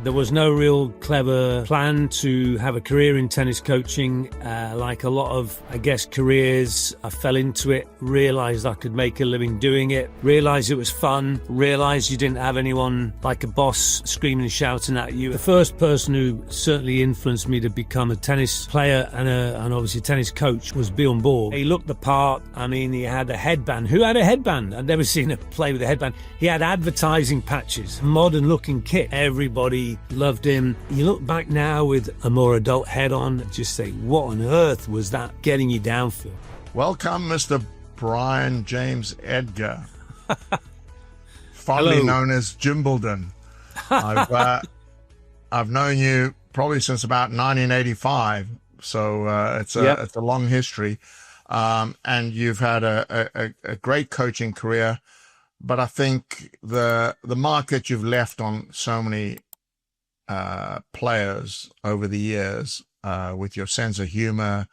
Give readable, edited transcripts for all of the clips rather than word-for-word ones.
There was no real clever plan to have a career in tennis coaching. Like a lot of, I guess, careers, I fell into it, realised I could make a living doing it, realised it was fun, realised you didn't have anyone like a boss screaming and shouting at you. The first person who certainly influenced me to become a tennis player and obviously a tennis coach was Bjorn Borg. He looked the part. I mean, he had a headband. Who had a headband? I'd never seen a play with a headband. He had advertising patches, modern looking kit. Everybody loved him. You look back now with a more adult head on and just say, what on earth was that getting you down for? Welcome, Mr. Brian James Edgar, fondly Hello. known as Jimbledon. I've known you probably since about 1985, so it's a long history, and you've had a great coaching career. But I think the mark that you've left on so many players over the years, with your sense of humor,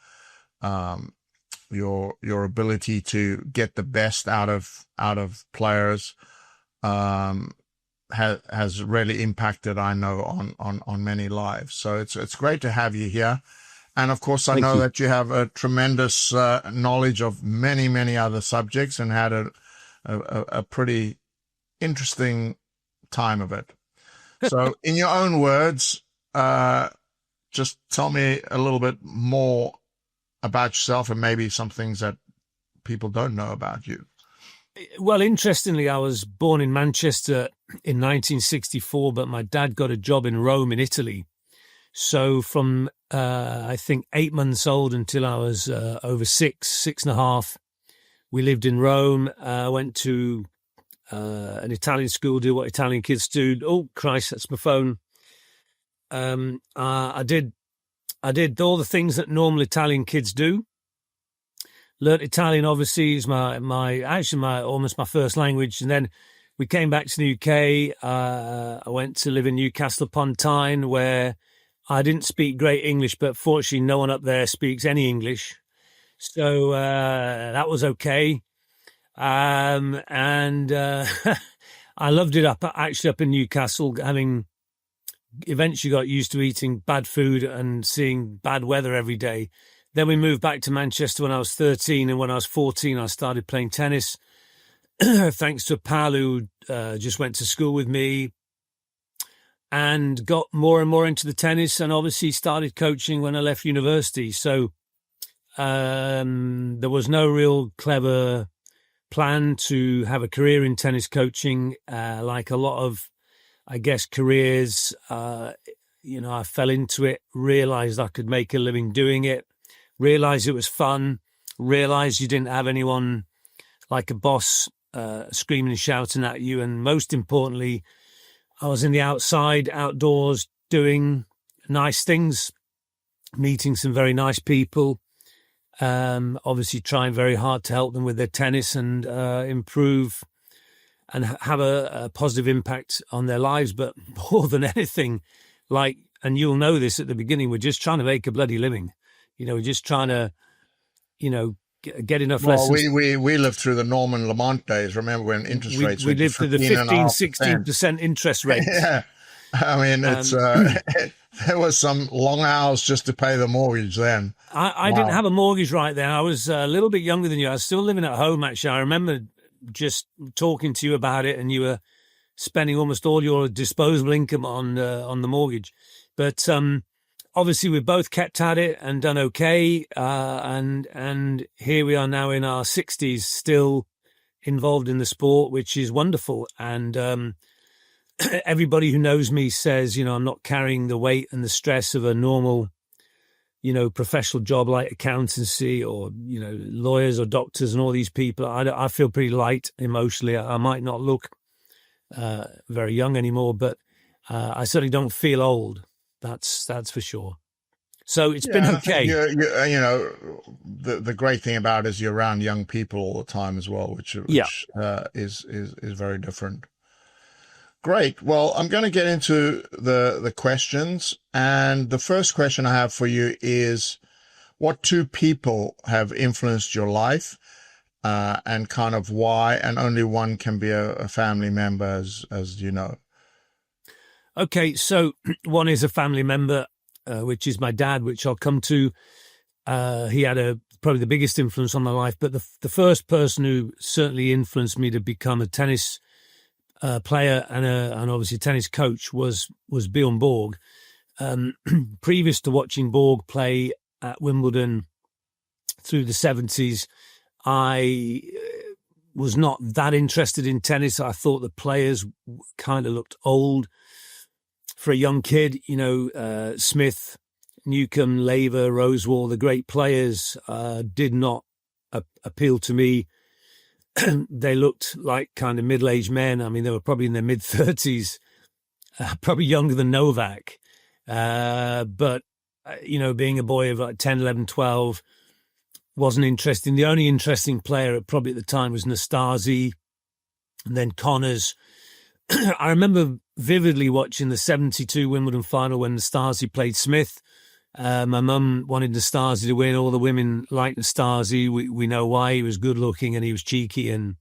your ability to get the best out of players, has really impacted, I know, on many lives. So it's great to have you here. And of course, I know that you have a tremendous knowledge of many other subjects and had a pretty interesting time of it. So in your own words, just tell me a little bit more about yourself and maybe some things that people don't know about you. Well, interestingly, I was born in Manchester in 1964, but my dad got a job in Rome in Italy. So from, I think, 8 months old until I was over six and a half, we lived in Rome. I went to an Italian school, do what Italian kids do. Oh, Christ, that's my phone. I did all the things that normal Italian kids do. Learned Italian, obviously, is my almost my first language. And then we came back to the UK. I went to live in Newcastle upon Tyne, where I didn't speak great English, but fortunately no one up there speaks any English. So that was okay. And I loved it up in Newcastle, having eventually got used to eating bad food and seeing bad weather every day. Then we moved back to Manchester when I was 13, and when I was 14, I started playing tennis, thanks to a pal who just went to school with me, and got more and more into the tennis, and obviously started coaching when I left university. So there was no real clever plan to have a career in tennis coaching. Like a lot of, I guess, careers, I fell into it, realised I could make a living doing it, realised it was fun, realised you didn't have anyone like a boss screaming and shouting at you. And most importantly, I was in the outdoors, doing nice things, meeting some very nice people, obviously trying very hard to help them with their tennis and improve and have a positive impact on their lives. But more than anything, and you'll know this at the beginning, we're just trying to make a bloody living. We're just trying to, get enough lessons. We lived through the Norman Lamont days. Remember when interest rates we lived through the 15-16% interest rates. Yeah. I mean, it's there was some long hours just to pay the mortgage then. I didn't have a mortgage right then. I was a little bit younger than you. I was still living at home, actually. I remember just talking to you about it, and you were spending almost all your disposable income on the mortgage. But obviously, we both kept at it and done okay. And here we are now in our 60s, still involved in the sport, which is wonderful. And everybody who knows me says, I'm not carrying the weight and the stress of a normal, professional job like accountancy or, lawyers or doctors and all these people. I feel pretty light emotionally. I might not look very young anymore, but I certainly don't feel old. That's for sure. So it's been okay. The great thing about it is you're around young people all the time as well, which is very different. Great. Well, I'm going to get into the questions. And the first question I have for you is, what two people have influenced your life, and kind of why? And only one can be a family member, as you know. Okay, so one is a family member, which is my dad, which I'll come to. He had probably the biggest influence on my life, but the first person who certainly influenced me to become a tennis player and obviously tennis coach was Bjorn Borg. Previous to watching Borg play at Wimbledon through the 70s, I was not that interested in tennis. I thought the players kind of looked old for a young kid. Smith, Newcomb, Laver, Rosewall, the great players did not appeal to me. They looked like kind of middle-aged men. I mean, they were probably in their mid-30s, probably younger than Novak. But being a boy of like 10, 11, 12 wasn't interesting. The only interesting player probably at the time was Nastase, and then Connors. I remember vividly watching the 72 Wimbledon final when Nastase played Smith. My mum wanted Nastase to win. All the women liked Nastase. We know why. He was good looking and he was cheeky and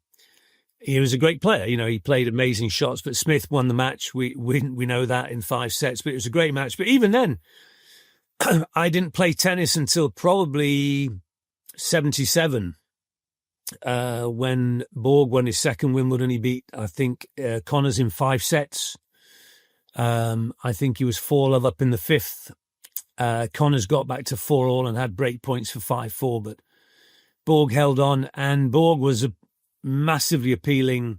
he was a great player. He played amazing shots, but Smith won the match. We know that in 5 sets, but it was a great match. But even then, I didn't play tennis until probably 77. When Borg won his second Wimbledon, he beat, I think, Connors in 5 sets. I think he was 4-love up in the 5th. Connors got back to 4-all and had break points for 5-4, but Borg held on, and Borg was massively appealing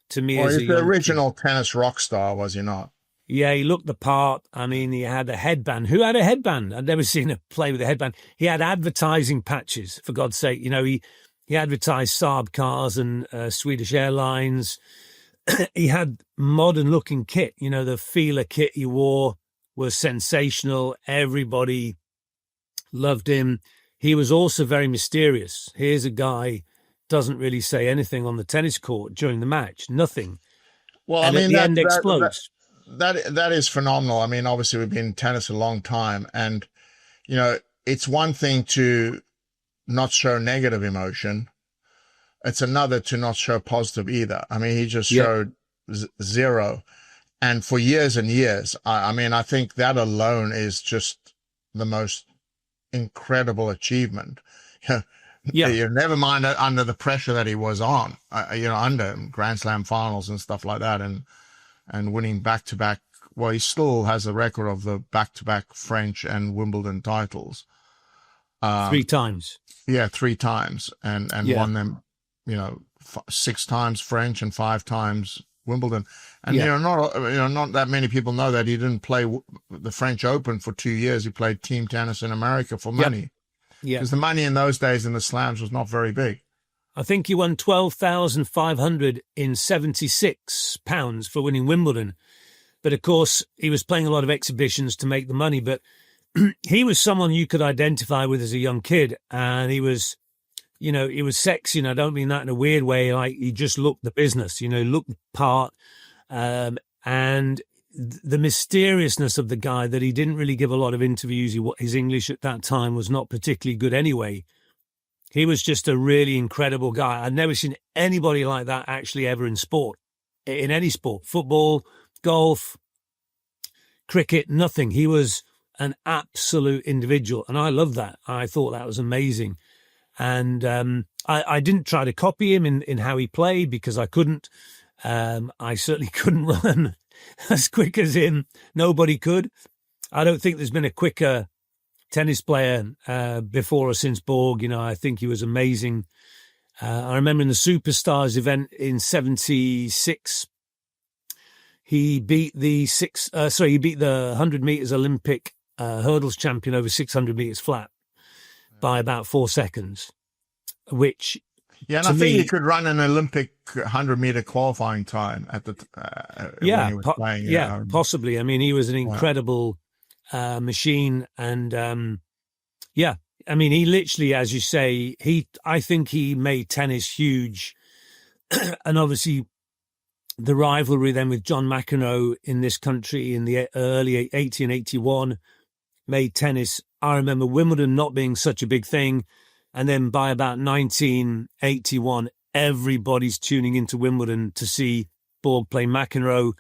to me as a He's the original tennis rock star, was he not? Yeah, he looked the part. I mean, he had a headband. Who had a headband? I'd never seen a play with a headband. He had advertising patches, for God's sake. He advertised Saab cars and Swedish Airlines. He had modern-looking kit. The Fila kit he wore was sensational. Everybody loved him. He was also very mysterious. Here's a guy doesn't really say anything on the tennis court during the match. Nothing. Well, and I mean, at the end explodes. That is phenomenal. I mean, obviously we've been in tennis a long time, and it's one thing to not show negative emotion. It's another to not show positive either. I mean, he just showed zero. And for years and years, I think that alone is just the most incredible achievement. You never mind under the pressure that he was on, under Grand Slam finals and stuff like that, and winning back-to-back. Well, he still has a record of the back-to-back French and Wimbledon titles. 3 times. Yeah, 3 times, and won them, 6 times French and 5 times Wimbledon. And not that many people know that he didn't play the French Open for 2 years. He played team tennis in America for money. Yeah, because the money in those days in the slams was not very big. I think he won £12,500 in £76 for winning Wimbledon. But of course, he was playing a lot of exhibitions to make the money. But he was someone you could identify with as a young kid, and he was. He was sexy, and I don't mean that in a weird way. Like, he just looked the business, looked the part. And the mysteriousness of the guy, that he didn't really give a lot of interviews. His English at that time was not particularly good anyway. He was just a really incredible guy. I'd never seen anybody like that actually ever in sport, in any sport, football, golf, cricket, nothing. He was an absolute individual, and I loved that. I thought that was amazing. And I didn't try to copy him in how he played, because I couldn't. I certainly couldn't run as quick as him. Nobody could. I don't think there's been a quicker tennis player before or since Borg. I think he was amazing. I remember in the Superstars event in 76, he beat the 100 meters Olympic hurdles champion over 600 meters flat by about 4 seconds, which and I think he could run an Olympic 100-meter qualifying time at the when he was playing. Possibly. I mean, he was an incredible machine, and I mean, he literally, as you say, I think he made tennis huge, and obviously the rivalry then with John McEnroe in this country in the early 80 and 81 made tennis. I remember Wimbledon not being such a big thing. And then by about 1981, everybody's tuning into Wimbledon to see Borg play McEnroe.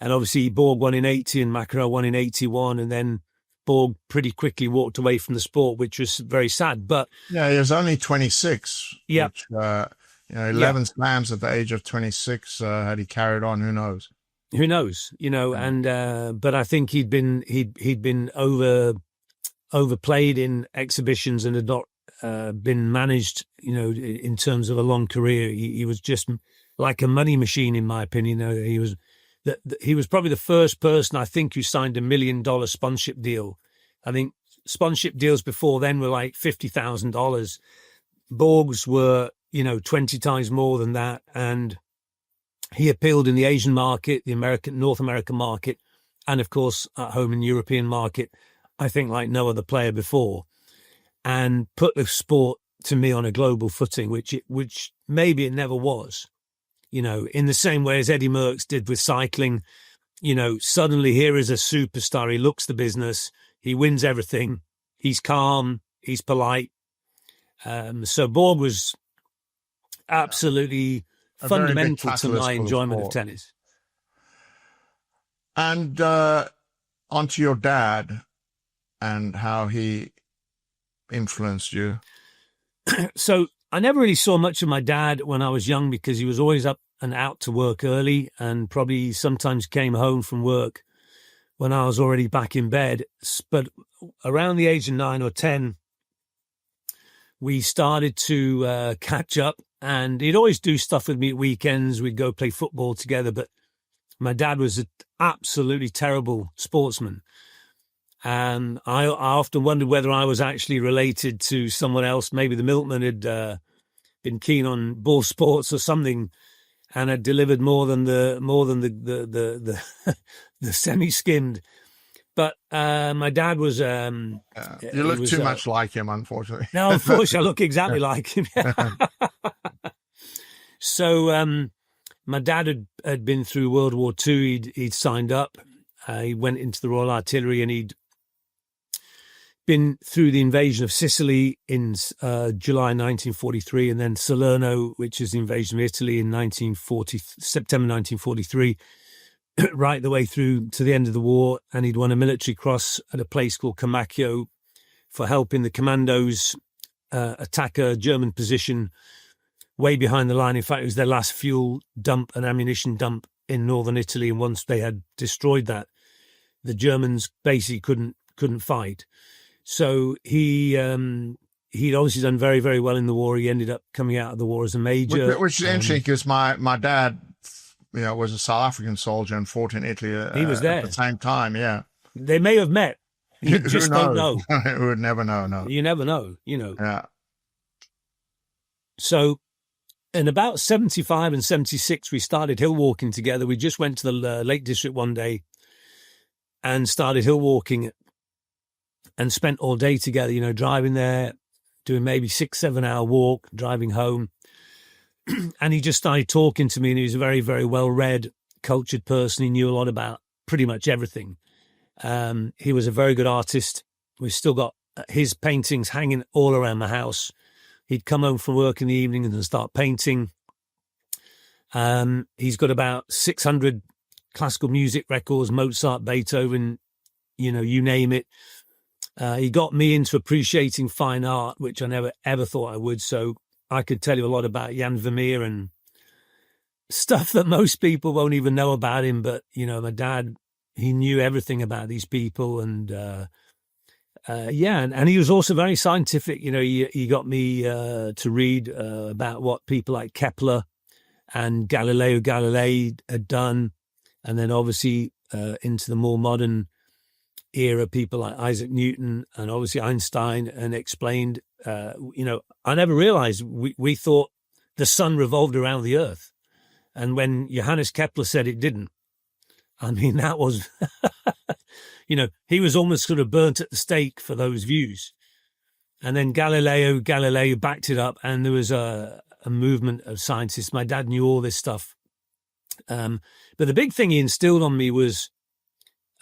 And obviously Borg won in 80 and McEnroe won in 81. And then Borg pretty quickly walked away from the sport, which was very sad. But yeah, he was only 26, yeah, which, 11 slams at the age of 26. Had he carried on, who knows? Who knows? And but I think he'd been overplayed in exhibitions and had not been managed, in terms of a long career. He was just like a money machine, in my opinion. He was probably the first person, I think, who signed $1 million sponsorship deal. I think sponsorship deals before then were like $50,000. Borg's were, 20 times more than that. And he appealed in the Asian market, the North American market, and of course at home in the European market, I think like no other player before, and put the sport to me on a global footing, which maybe it never was. In the same way as Eddie Merckx did with cycling, suddenly here is a superstar. He looks the business. He wins everything. He's calm. He's polite. So Borg was absolutely fundamental to my enjoyment of tennis. And onto your dad and how he influenced you. So I never really saw much of my dad when I was young because he was always up and out to work early and probably sometimes came home from work when I was already back in bed. But around the age of 9 or 10, we started to catch up, and he'd always do stuff with me at weekends. We'd go play football together, but my dad was an absolutely terrible sportsman. And I often wondered whether I was actually related to someone else. Maybe the milkman had been keen on ball sports or something, and had delivered more than the the semi-skimmed. But my dad was. You look too much like him, unfortunately. No, unfortunately, I look exactly like him. So my dad had been through World War II. He'd signed up. He went into the Royal Artillery, and he'd been through the invasion of Sicily in July 1943, and then Salerno, which is the invasion of Italy in September 1943, right the way through to the end of the war. And he'd won a military cross at a place called Comacchio for helping the commandos attack a German position way behind the line. In fact, it was their last fuel dump and ammunition dump in northern Italy. And once they had destroyed that, the Germans basically couldn't fight. So he'd obviously done very, very well in the war. He ended up coming out of the war as a major. Which is interesting because my dad, was a South African soldier and fought in Italy he was there at the same time, yeah. They may have met. You just don't know. We would never know, no. You never know, Yeah. So in about 75 and 76, we started hill walking together. We just went to the Lake District one day and started hill walking and spent all day together, driving there, doing maybe 6-7 hour walk, driving home. And he just started talking to me, and he was a very, very well-read, cultured person. He knew a lot about pretty much everything. He was a very good artist. We've still got his paintings hanging all around the house. He'd come home from work in the evening and then start painting. He's got about 600 classical music records, Mozart, Beethoven, you name it. He got me into appreciating fine art, which I never, ever thought I would. So I could tell you a lot about Jan Vermeer and stuff that most people won't even know about him. But, my dad, he knew everything about these people. And, and he was also very scientific. He got me to read about what people like Kepler and Galileo Galilei had done. And then obviously into the more modern era, people like Isaac Newton and obviously Einstein, and explained, I never realized we thought the sun revolved around the earth. And when Johannes Kepler said it didn't, I mean, that was, he was almost sort of burnt at the stake for those views. And then Galileo Galilei backed it up, and there was a movement of scientists. My dad knew all this stuff. But the big thing he instilled on me was,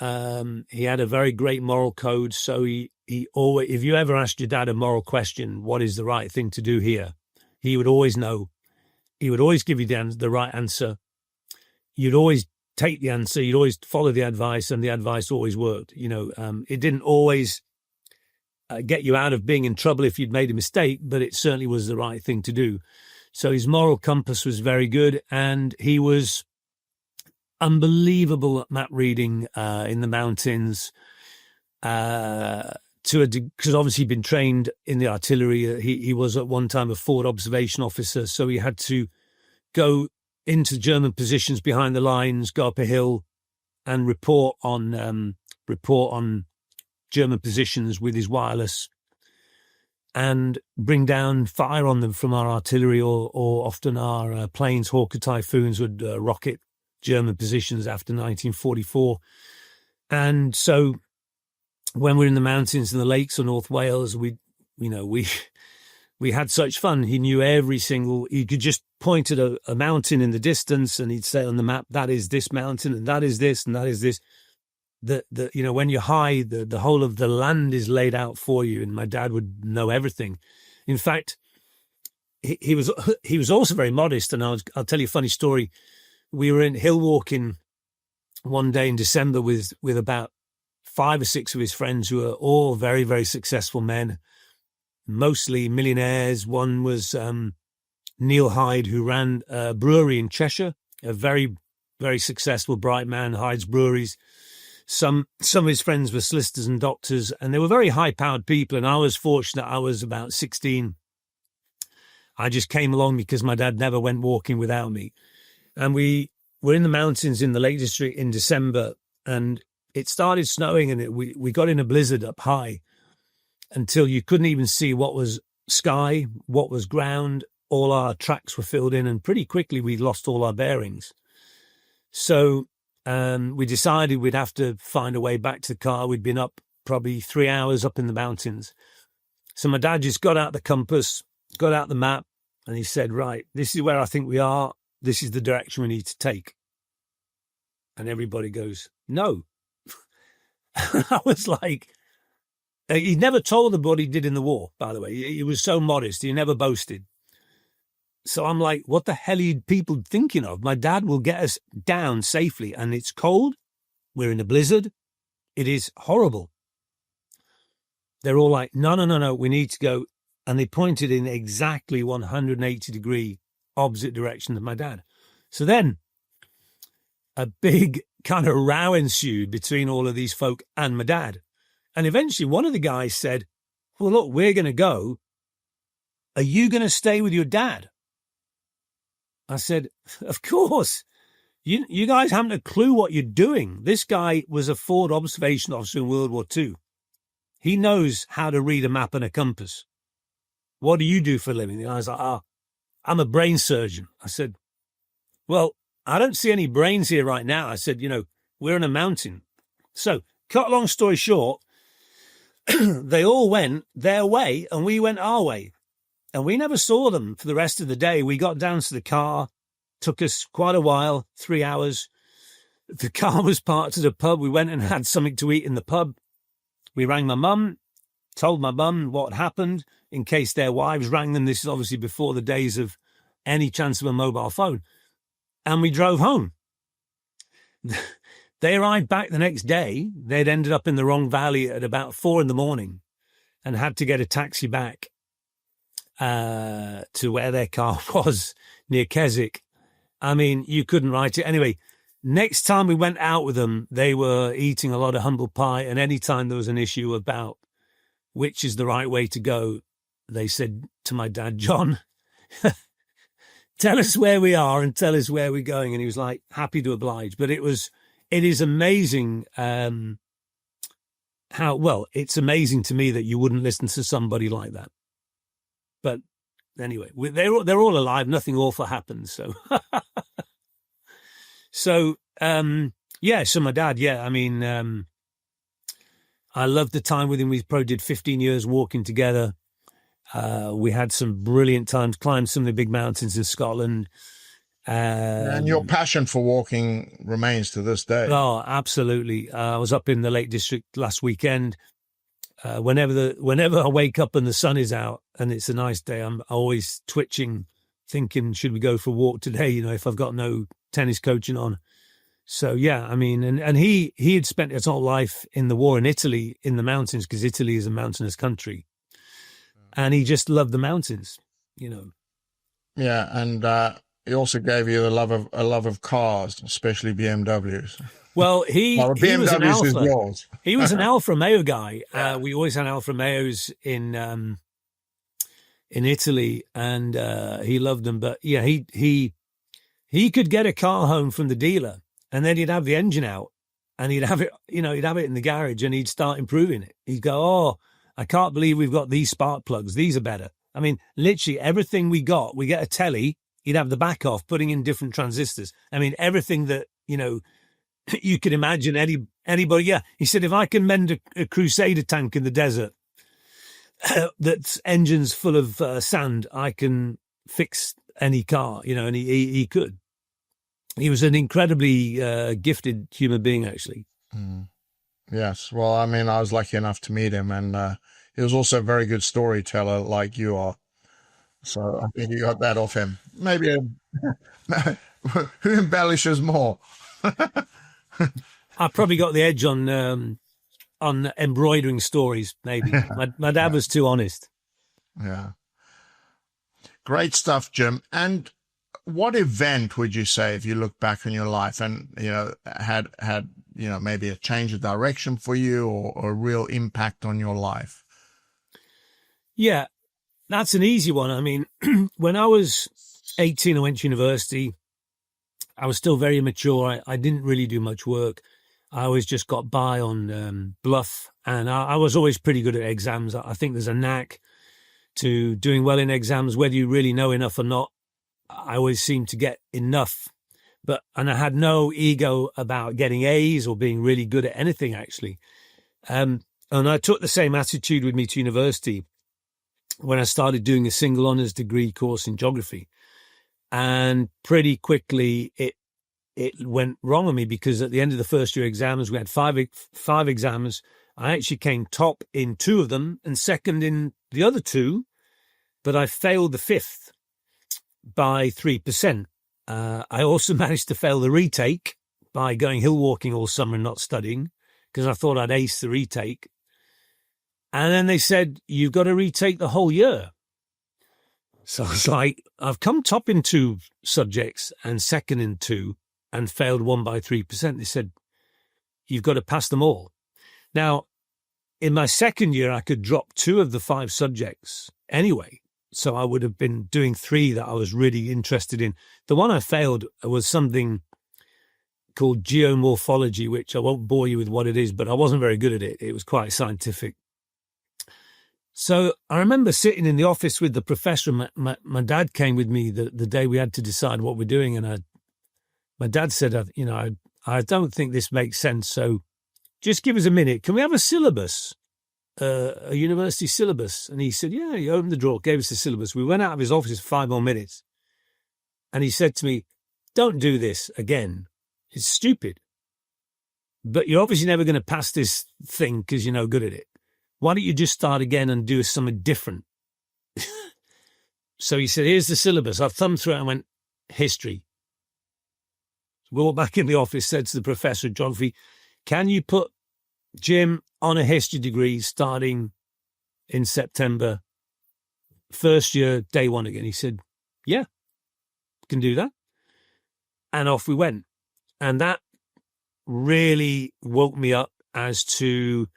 he had a very great moral code. So he always, if you ever asked your dad a moral question, what is the right thing to do here? He would always know. He would always give you the right answer. You'd always take the answer. You'd always follow the advice, and the advice always worked. It didn't always get you out of being in trouble if you'd made a mistake, but it certainly was the right thing to do. So his moral compass was very good, and he was unbelievable at map reading in the mountains. Because obviously he'd been trained in the artillery. He was at one time a forward observation officer, so he had to go into German positions behind the lines, go up a hill, and report on German positions with his wireless, and bring down fire on them from our artillery, or often our planes. Hawker Typhoons would rocket German positions after 1944, and so when we're in the mountains and the lakes of North Wales, we had such fun. He knew he could just point at a mountain in the distance, and he'd say on the map, that is this mountain, and that is this, and that is this. When you're high, the whole of the land is laid out for you, and my dad would know everything. In fact, he was also very modest, and I'll tell you a funny story. We were in hill walking one day in December with about 5 or 6 of his friends, who are all very, very successful men, mostly millionaires. One was Neil Hyde, who ran a brewery in Cheshire, a very, very successful, bright man, Hyde's Breweries. Some of his friends were solicitors and doctors, and they were very high-powered people, and I was fortunate. I was about 16. I just came along because my dad never went walking without me. And we were in the mountains in the Lake District in December, and it started snowing, and we got in a blizzard up high until you couldn't even see what was sky, what was ground. All our tracks were filled in, and pretty quickly we lost all our bearings. So we decided we'd have to find a way back to the car. We'd been up probably 3 hours up in the mountains. So my dad just got out the compass, got out the map, and he said, right, this is where I think we are. This is the direction we need to take. And everybody goes, no. I was like, he never told them what he did in the war, by the way. He was so modest. He never boasted. So I'm like, what the hell are you people thinking of? My dad will get us down safely, and it's cold. We're in a blizzard. It is horrible. They're all like, no, we need to go. And they pointed in exactly 180-degree opposite direction of my dad. So then a big kind of row ensued between all of these folk and my dad. And eventually one of the guys said, well, look, we're going to go. Are you going to stay with your dad? I said, of course. You guys haven't a clue what you're doing. This guy was a forward observation officer in World War II. He knows how to read a map and a compass. What do you do for a living? The guy's like, I'm a brain surgeon. I said, well, I don't see any brains here right now. I said, we're in a mountain. So, cut a long story short, they all went their way and we went our way. And we never saw them for the rest of the day. We got down to the car. Took us quite a while, 3 hours. The car was parked at a pub. We went and had something to eat in the pub. We rang my mum, told my mum what happened in case their wives rang them. This is obviously before the days of any chance of a mobile phone. And we drove home. They arrived back the next day. They'd ended up in the wrong valley at about 4 a.m. and had to get a taxi back to where their car was, near Keswick. I mean, you couldn't write it. Anyway, next time we went out with them, they were eating a lot of humble pie. And anytime there was an issue about which is the right way to go, they said to my dad, John, tell us where we are and tell us where we're going. And he was like, happy to oblige. But it is amazing it's amazing to me that you wouldn't listen to somebody like that. But anyway, they're all alive. Nothing awful happened. So, so my dad, I mean, I loved the time with him. We probably did 15 years walking together. We had some brilliant times, climbed some of the big mountains in Scotland. And your passion for walking remains to this day. Oh, absolutely. I was up in the Lake District last weekend. Whenever I wake up and the sun is out and it's a nice day, I'm always twitching, thinking, should we go for a walk today? If I've got no tennis coaching on. So yeah, I mean, and he had spent his whole life in the war in Italy in the mountains, because Italy is a mountainous country, and he just loved the mountains, you know. Yeah, and he also gave you a love of cars, especially BMWs. Well, Well, the he was an BMWs is Alfa. yours. He was an Alfa Romeo guy. Yeah. We always had Alfa Romeos in Italy, and he loved them. But yeah, he could get a car home from the dealer, and then he'd have the engine out, and he'd have it, he'd have it in the garage, and he'd start improving it. He'd go, "Oh, I can't believe we've got these spark plugs. These are better." I mean, literally everything we get a telly. He'd have the back off, putting in different transistors. I mean, everything that you could imagine anybody. Yeah, he said, if I can mend a Crusader tank in the desert that's engines full of sand, I can fix any car, and he could. He was an incredibly gifted human being, actually. Mm. Yes. Well, I mean, I was lucky enough to meet him, and he was also a very good storyteller, like you are. So I think you got that off him. Maybe who embellishes more? I probably got the edge on embroidering stories. Maybe my dad was too honest. Yeah. Great stuff, Jim. And what event would you say, if you look back on your life and, had, maybe a change of direction for you, or a real impact on your life? Yeah, that's an easy one. I mean, when I was 18, I went to university. I was still very immature. I didn't really do much work. I always just got by on bluff, and I was always pretty good at exams. I think there's a knack to doing well in exams, whether you really know enough or not. I always seem to get enough, and I had no ego about getting A's or being really good at anything, actually. And I took the same attitude with me to university when I started doing a single honours degree course in geography. And pretty quickly it went wrong on me, because at the end of the first year exams, we had five exams. I actually came top in 2 of them and second in the other 2, but I failed the 5th by 3%. I also managed to fail the retake by going hill walking all summer and not studying, because I thought I'd ace the retake. And then they said, you've got to retake the whole year. So I was like, I've come top in 2 subjects and second in 2 and failed 1 by 3%. They said, you've got to pass them all. Now, in my second year, I could drop 2 of the 5 subjects anyway. So I would have been doing 3 that I was really interested in. The one I failed was something called geomorphology, which I won't bore you with what it is, but I wasn't very good at it. It was quite scientific. So I remember sitting in the office with the professor. My dad came with me the day we had to decide what we're doing. And my dad said, I don't think this makes sense. So just give us a minute. Can we have a syllabus, a university syllabus? And he said, yeah. He opened the drawer, gave us the syllabus. We went out of his office for 5 more minutes. And he said to me, don't do this again. It's stupid. But you're obviously never going to pass this thing because you're no good at it. Why don't you just start again and do something different? So he said, here's the syllabus. I thumbed through it and went, history. We walked back in the office, said to the professor of geography, can you put Jim on a history degree starting in September, first year, day 1 again? He said, yeah, can do that. And off we went. And that really woke me up as to,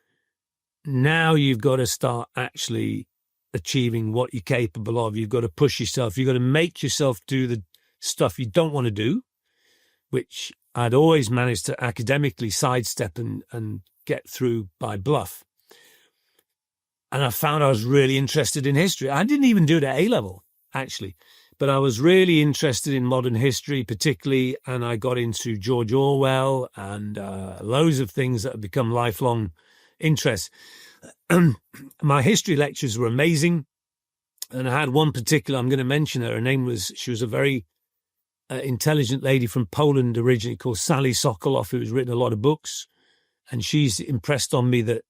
now you've got to start actually achieving what you're capable of. You've got to push yourself. You've got to make yourself do the stuff you don't want to do, which I'd always managed to academically sidestep and get through by bluff. And I found I was really interested in history. I didn't even do it at A-level, actually, but I was really interested in modern history particularly, and I got into George Orwell and loads of things that have become lifelong interests. My history lectures were amazing, and I had one particular, I'm going to mention her. Her name she was a very intelligent lady from Poland originally, called Sally Sokoloff, who has written a lot of books, and she's impressed on me that,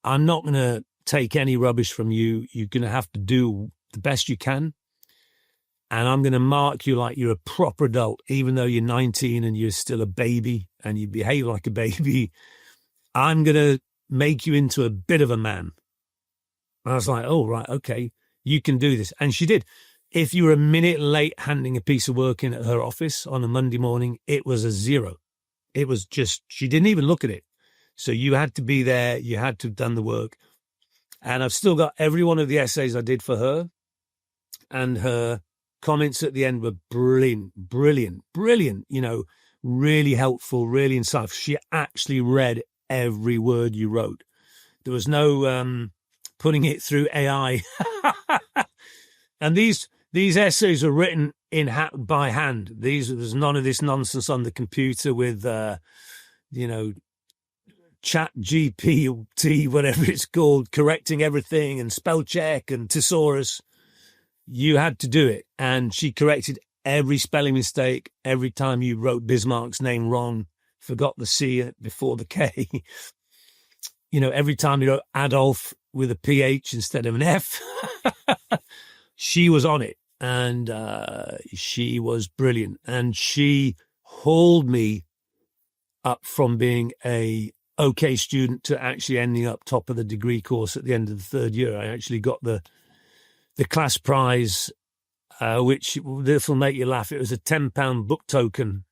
I'm not going to take any rubbish from you. You're going to have to do the best you can. and I'm going to mark you like you're a proper adult, even though you're 19 and you're still a baby and you behave like a baby. I'm going to make you into a bit of a man. And I was like, oh, right, okay, you can do this. And she did. If you were a minute late handing a piece of work in at her office on a Monday morning, it was a 0. It was just, she didn't even look at it. So you had to be there. You had to have done the work. And I've still got every one of the essays I did for her. And her comments at the end were brilliant, brilliant, brilliant, really helpful, really insightful. She actually read every word you wrote. There was no putting it through AI. And these essays are written by hand. There's none of this nonsense on the computer with, Chat GPT, whatever it's called, correcting everything and spell check and thesaurus. You had to do it. And she corrected every spelling mistake every time you wrote Bismarck's name wrong, forgot the C before the K. Every time you wrote Adolf with a PH instead of an F. She was on it, and she was brilliant. And she hauled me up from being a okay student to actually ending up top of the degree course at the end of the third year. I actually got the class prize, which this will make you laugh. It was a £10 book token,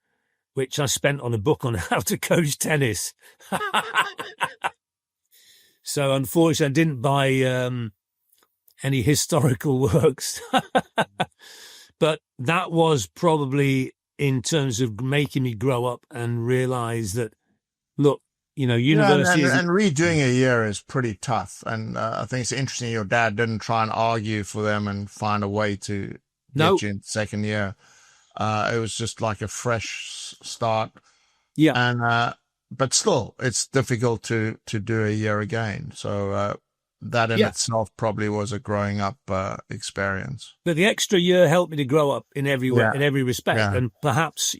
which I spent on a book on how to coach tennis. So unfortunately, I didn't buy any historical works. But that was probably in terms of making me grow up and realize that, look, university and redoing a year is pretty tough. And I think it's interesting your dad didn't try and argue for them and find a way to get you in second year. It was just like a fresh start. Yeah. And but still, it's difficult to do a year again. So that in itself probably was a growing up experience. But the extra year helped me to grow up in every way, in every respect. Yeah. And perhaps,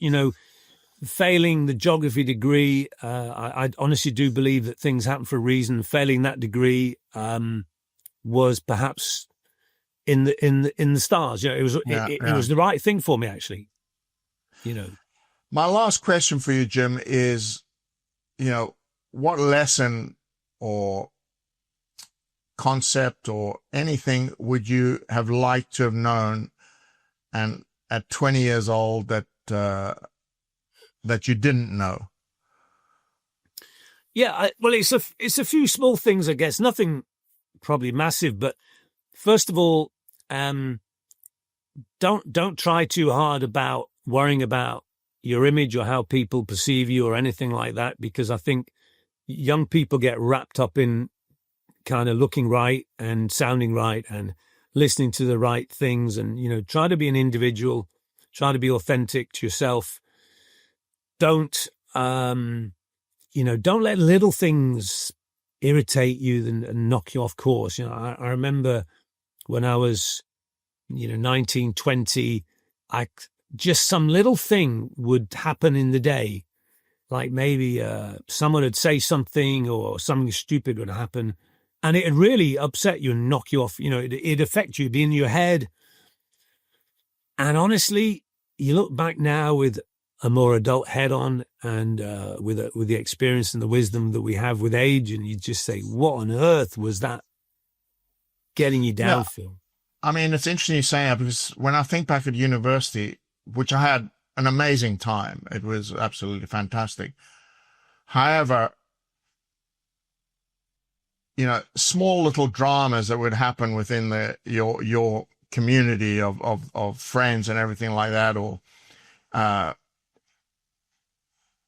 failing the geography degree, I honestly do believe that things happen for a reason. Failing that degree was perhaps in the stars. It was it was the right thing for me, actually. My last question for you, Jim, is, what lesson or concept or anything would you have liked to have known, and at 20 years old that you didn't know? Yeah, well, it's a few small things, I guess. Nothing probably massive, but first of all, don't try too hard about worrying about your image or how people perceive you or anything like that, because I think young people get wrapped up in kind of looking right and sounding right and listening to the right things, and try to be an individual, try to be authentic to yourself. Don't let little things irritate you and knock you off course. I remember when I was 19, 20, just some little thing would happen in the day, like maybe someone would say something or something stupid would happen, and it'd really upset you and knock you off. It'd affect you, be in your head. And honestly, you look back now with a more adult head on, and with the experience and the wisdom that we have with age, and you just say, what on earth was that getting you down, Phil? I mean, it's interesting you saying that, because when I think back at university, which I had an amazing time, it was absolutely fantastic. However, small little dramas that would happen within your community of friends and everything like that, or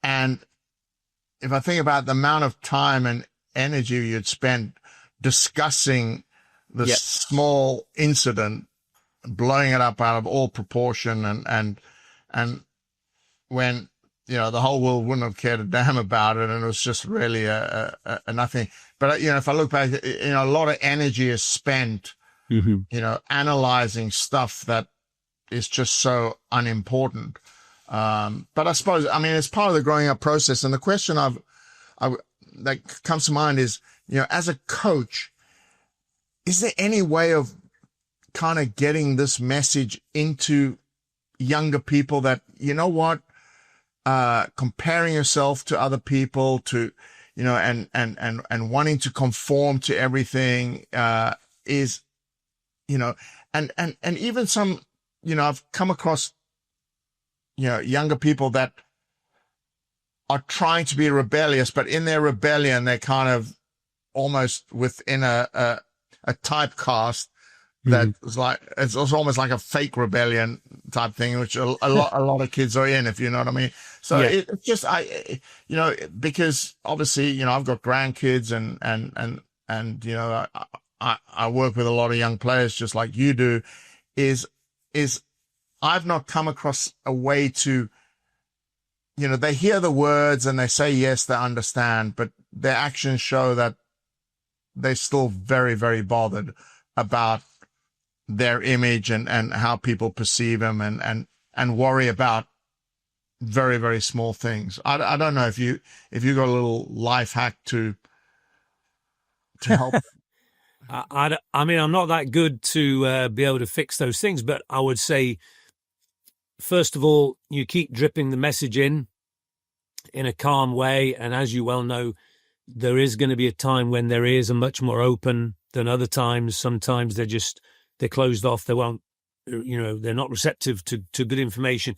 and if I think about the amount of time and energy you'd spend discussing this small incident, blowing it up out of all proportion, and when the whole world wouldn't have cared a damn about it, and it was just really a nothing. But if I look back, a lot of energy is spent, analyzing stuff that is just so unimportant. But I suppose, it's part of the growing up process. And the question that comes to mind is, as a coach, is there any way of kind of getting this message into younger people that, you know what, comparing yourself to other people, to, and wanting to conform to everything, is, and even some, I've come across, younger people that are trying to be rebellious, but in their rebellion, they're kind of almost within a typecast that is like, it's almost like a fake rebellion type thing, which a lot of kids are in, if you know what I mean. So Yeah. it's just, because obviously, I've got grandkids and I work with a lot of young players just like you do, is I've not come across a way to, they hear the words and they say, yes, they understand, but their actions show that they're still very, very bothered about their image and how people perceive them, and worry about very, very small things. I don't know if you got a little life hack to help. I mean, I'm not that good to be able to fix those things, but I would say, first of all, you keep dripping the message in a calm way. And as you well know, there is going to be a time when their ears are much more open than other times. Sometimes they're closed off. They won't, they're not receptive to good information.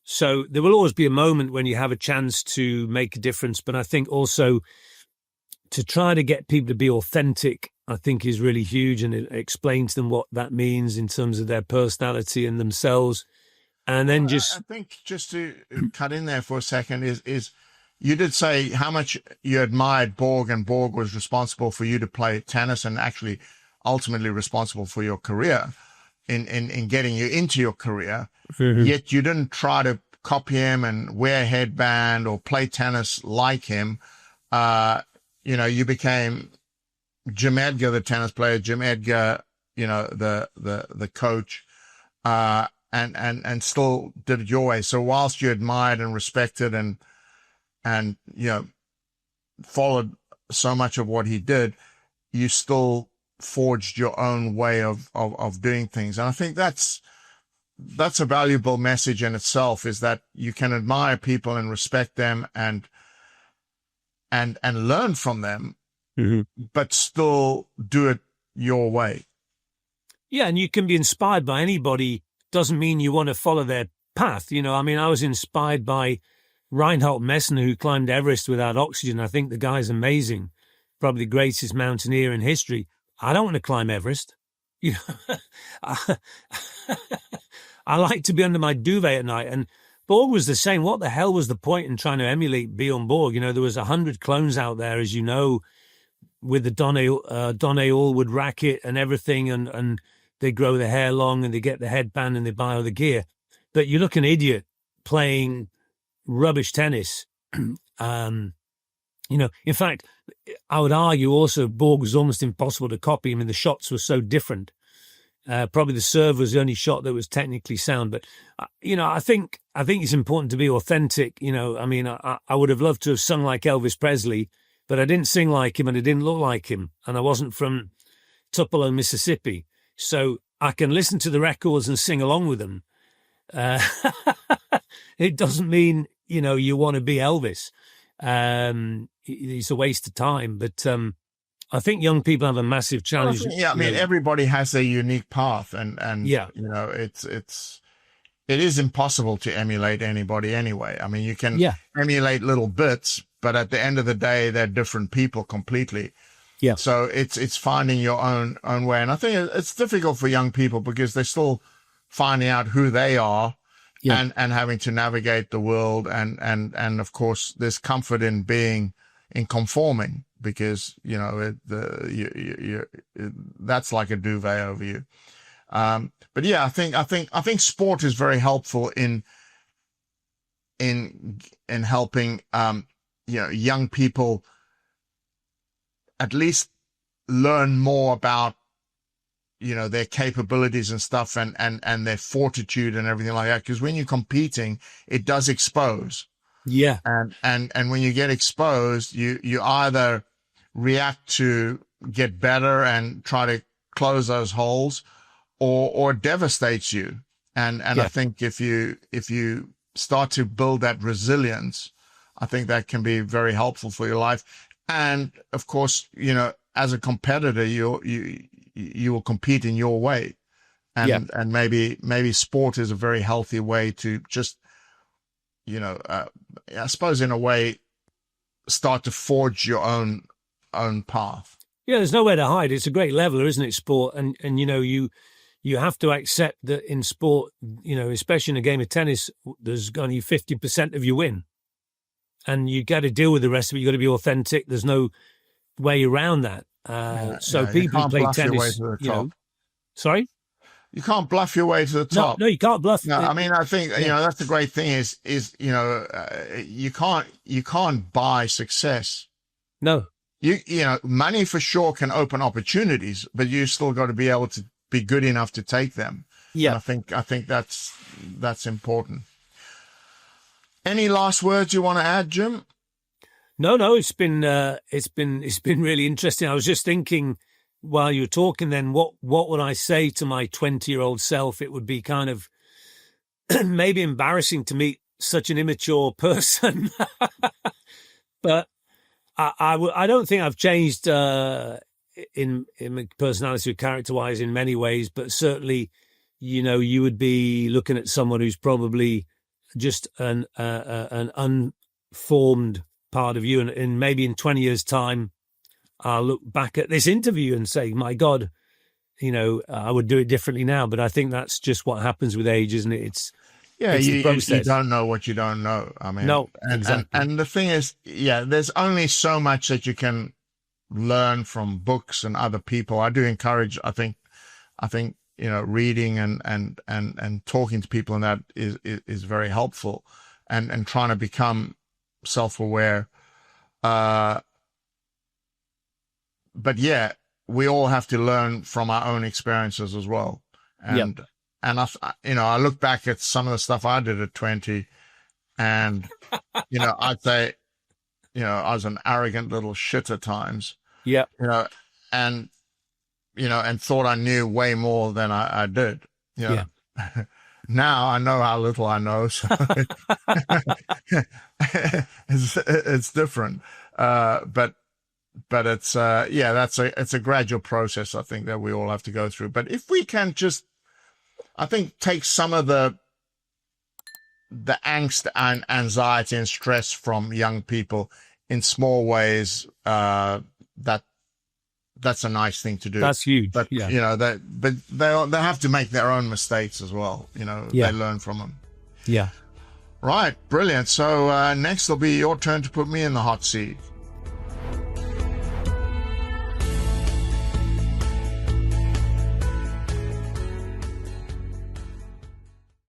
So there will always be a moment when you have a chance to make a difference. But I think also to try to get people to be authentic, I think is really huge, and it explains to them what that means in terms of their personality and themselves. And then I think just to cut in there for a second is you did say how much you admired Borg, and Borg was responsible for you to play tennis and actually ultimately responsible for your career in getting you into your career. Mm-hmm. Yet you didn't try to copy him and wear a headband or play tennis like him. You became Jim Edgar, the tennis player, Jim Edgar, the coach, and still did it your way. So whilst you admired and respected and followed so much of what he did, you still forged your own way of doing things. And I think that's a valuable message in itself, is that you can admire people and respect them and learn from them, mm-hmm. but still do it your way. Yeah, and you can be inspired by anybody. Doesn't mean you want to follow their path. I was inspired by Reinhold Messner, who climbed Everest without oxygen. I think the guy's amazing, probably the greatest mountaineer in history. I don't want to climb Everest. I like to be under my duvet at night. And Borg was the same. What the hell was the point in trying to emulate Bjorn Borg? There was 100 clones out there, as you know, with the Donny Allwood racket and everything, and they grow their hair long and they get the headband and they buy all the gear. But you look an idiot playing rubbish tennis. In fact, I would argue also Borg was almost impossible to copy. The shots were so different. Probably the serve was the only shot that was technically sound. But, I think it's important to be authentic. I would have loved to have sung like Elvis Presley, but I didn't sing like him and I didn't look like him. And I wasn't from Tupelo, Mississippi. So I can listen to the records and sing along with them. It doesn't mean, you want to be Elvis. It's a waste of time. But I think young people have a massive challenge. Everybody has their unique path, and yeah, it is impossible to emulate anybody anyway. You can emulate little bits, but at the end of the day, they're different people completely. Yeah. So it's finding your own way, and I think it's difficult for young people because they're still finding out who they are. Yeah. And having to navigate the world, and of course there's comfort in conforming, because that's like a duvet over you. But yeah, I think sport is very helpful in helping young people at least learn more about their capabilities and stuff, and their fortitude and everything like that. Because when you're competing, it does expose. Yeah. And when you get exposed, you either react to get better and try to close those holes, or devastates you. And I Yeah. think if you start to build that resilience, I think that can be very helpful for your life. And of course, as a competitor, you will compete in your way. Yeah. And maybe sport is a very healthy way to just, I suppose in a way, start to forge your own path. Yeah, there's nowhere to hide. It's a great leveler, isn't it, sport? And you have to accept that in sport, especially in a game of tennis, there's only 50% of you win. And you got to deal with the rest of it. You got to be authentic. There's no way around that. So You people who can't play bluff your way tennis, to the top. Sorry? You can't bluff your way to the top. No, you can't bluff. No, I mean, I think, that's the great thing is, you can't buy success. No. Money for sure can open opportunities, but you still got to be able to be good enough to take them. Yeah. And I think that's important. Any last words you want to add, Jim? No, it's been really interesting. I was just thinking while you were talking then, what would I say to my 20-year-old self? It would be kind of maybe embarrassing to meet such an immature person. But I don't think I've changed in my personality or character-wise in many ways, but certainly, you would be looking at someone who's probably just an unformed part of you. And maybe in 20 years' time, I'll look back at this interview and say, my God, I would do it differently now. But I think that's just what happens with age, isn't it? It's you the process. You don't know what you don't know. I mean, no, exactly. And the thing is, there's only so much that you can learn from books and other people. I do encourage, I think, reading and talking to people, and that is very helpful, and trying to become self-aware. But we all have to learn from our own experiences as well. And I look back at some of the stuff I did at 20, and I'd say, I was an arrogant little shit at times. Yeah. And thought I knew way more than I did. Now I know how little I know, so it's different. But it's it's a gradual process, I think, that we all have to go through. But if we can just, I think, take some of the angst and anxiety and stress from young people in small ways, that's a nice thing to do. That's huge. But but they have to make their own mistakes as well. They learn from them. Yeah. Right, brilliant. So next will be your turn to put me in the hot seat.